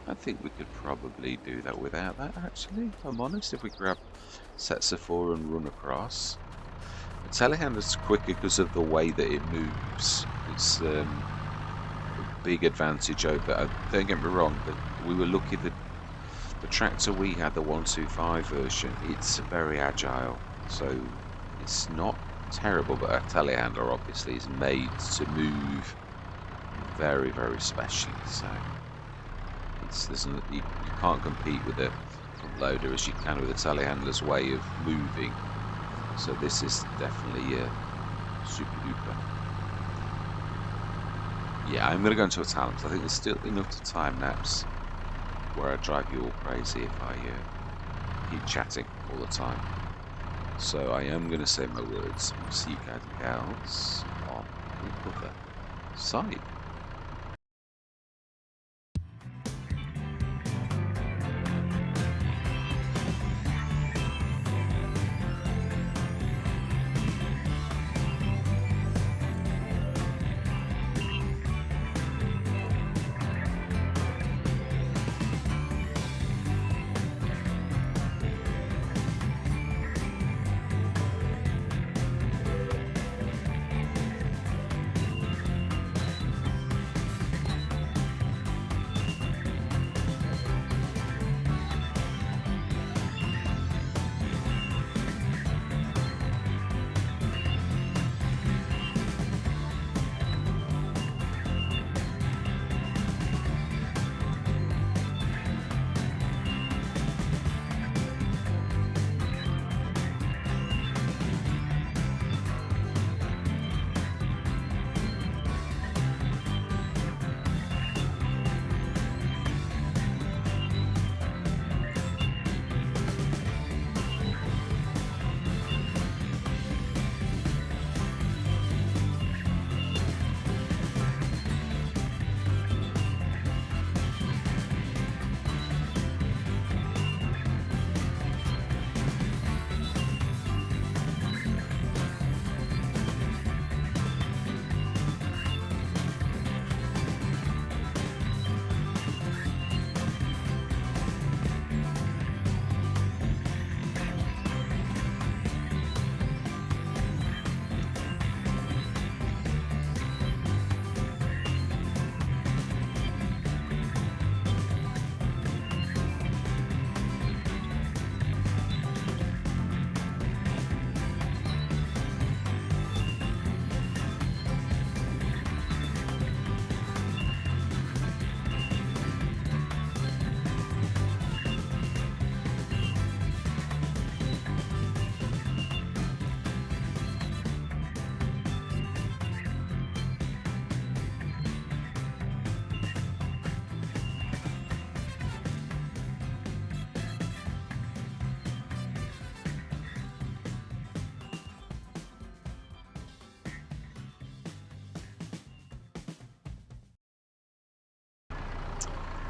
I think we could probably do that without that, actually, if I'm honest. If we grab sets of 4 and run across. The telehandler's quicker because of the way that it moves. It's a big advantage over. Don't get me wrong, but we were lucky that the tractor we had, the 125 version, it's very agile. So it's not terrible, but a telehandler obviously is made to move very, very specially. So you can't compete with a front loader as you can with a telehandler's way of moving. So this is definitely super duper. Yeah, I'm going to go into a talent. I think there's still enough to time lapse where I drive you all crazy if I keep chatting all the time. So I am going to say my words. We'll see you guys and gals on the other side.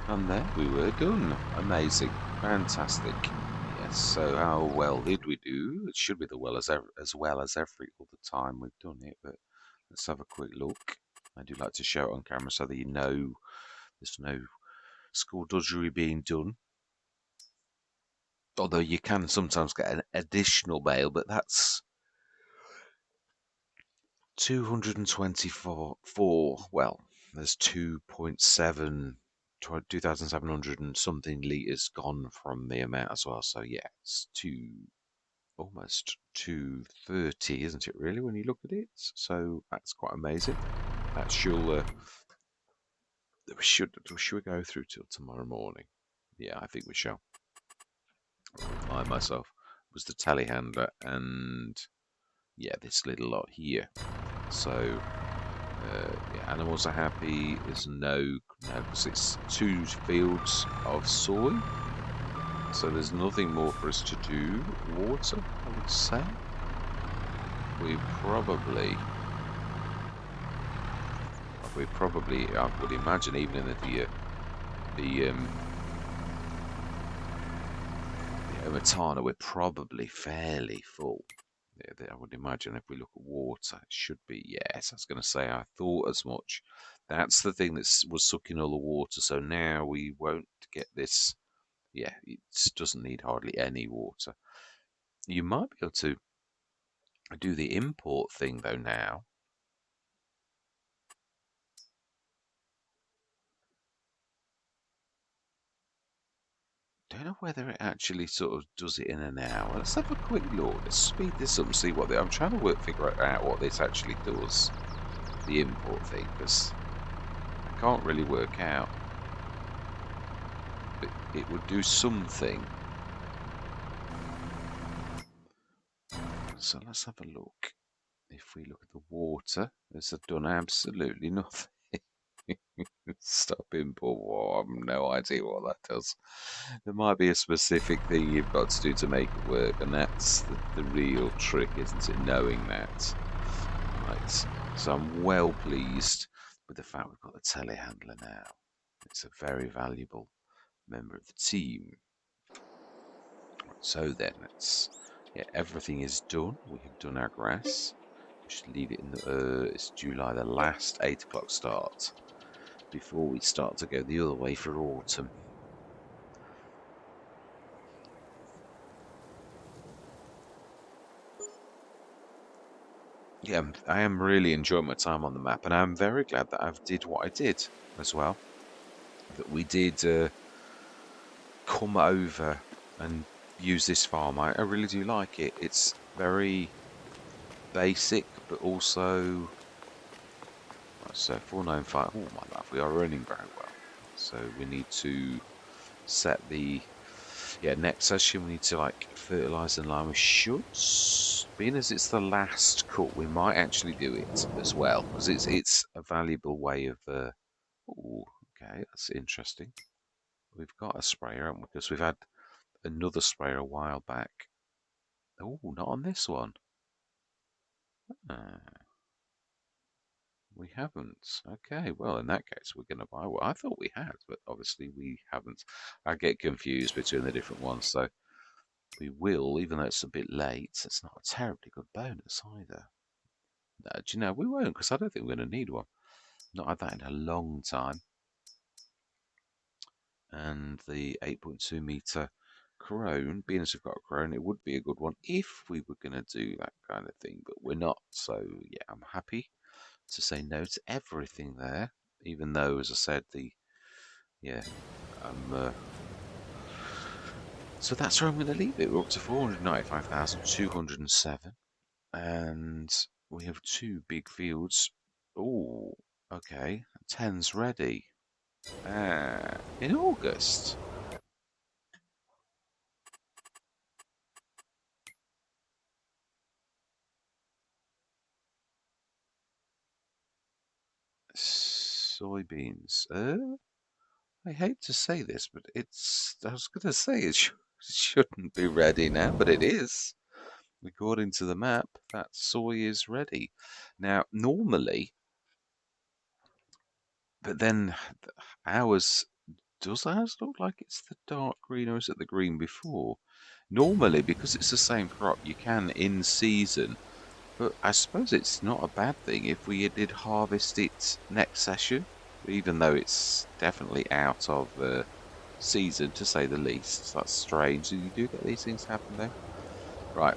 And there we were done. Amazing. Fantastic. Yes, so how well did we do? It should be as well as every other time we've done it, but let's have a quick look. I do like to show it on camera so that you know there's no skullduggery being done. Although you can sometimes get an additional bail, but that's 224. Well, there's 2,700 and something litres gone from the amount as well. So yeah, it's almost 230, isn't it really, when you look at it? So that's quite amazing. That should we go through till tomorrow morning? Yeah, I think we shall. I myself was the telehandler and yeah, this little lot here. So yeah, animals are happy. There's no, because it's 2 fields of soy. So there's nothing more for us to do. Water, I would say. We probably, I would imagine, even in the Matana, we're probably fairly full. Yeah, I would imagine if we look at water, it should be, yes, I was going to say, I thought as much. That's the thing that was sucking all the water, so now we won't get this. Yeah, it doesn't need hardly any water. You might be able to do the import thing, though, now. Don't know whether it actually sort of does it in an hour. Let's have a quick look. Let's speed this up and see what I'm trying to figure out what this actually does, the import thing, because I can't really work out. But it would do something. So let's have a look. If we look at the water, it's done absolutely nothing. Stop import. Well, I have no idea what that does. There might be a specific thing you've got to do to make it work, and that's the real trick, isn't it? Knowing that. Right. So I'm well pleased with the fact we've got the telehandler now. It's a very valuable member of the team. So then, yeah, everything is done. We have done our grass. We should leave it in it's July, the last 8 o'clock start, before we start to go the other way for autumn. Yeah, I am really enjoying my time on the map, and I'm very glad that I've did what I did as well. That we did come over and use this farm. I really do like it. It's very basic, but also so 495. Oh my love, we are running very well. So we need to set the next session. We need to like fertilize and lime. We should, being as it's the last cut, we might actually do it as well because it's a valuable way of. Oh, okay, that's interesting. We've got a sprayer, haven't we? Because we've had another sprayer a while back. Oh, not on this one. Ah, we haven't. Okay, well, in that case, we're going to buy one. I thought we had, but obviously we haven't. I get confused between the different ones, so we will, even though it's a bit late. It's not a terribly good bonus either. No, do you know, we won't, because I don't think we're going to need one. Not had that in a long time. And the 8.2 meter crone, being as we've got a crone, it would be a good one if we were going to do that kind of thing, but we're not. So, yeah, I'm happy to say no to everything there, even though, as I said, so that's where I'm going to leave it. We're up to 495,207, and we have 2 big fields. Oh, okay, 10's ready. In August. Soybeans. I hate to say this, but I was going to say shouldn't be ready now, but it is. According to the map, that soy is ready. Now, normally, but then ours Does ours look like it's the dark green, or is it the green before? Normally, because it's the same crop, you can in season, but I suppose it's not a bad thing if we did harvest it next session, even though it's definitely out of season, to say the least. That's strange. You do get these things happen, though. Right,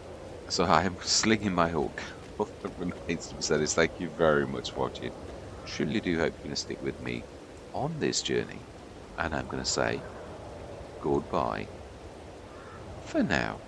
so I am slinging my hook. All that remains to be said is thank you very much for watching. Truly do hope you're going to stick with me on this journey, and I'm going to say goodbye for now.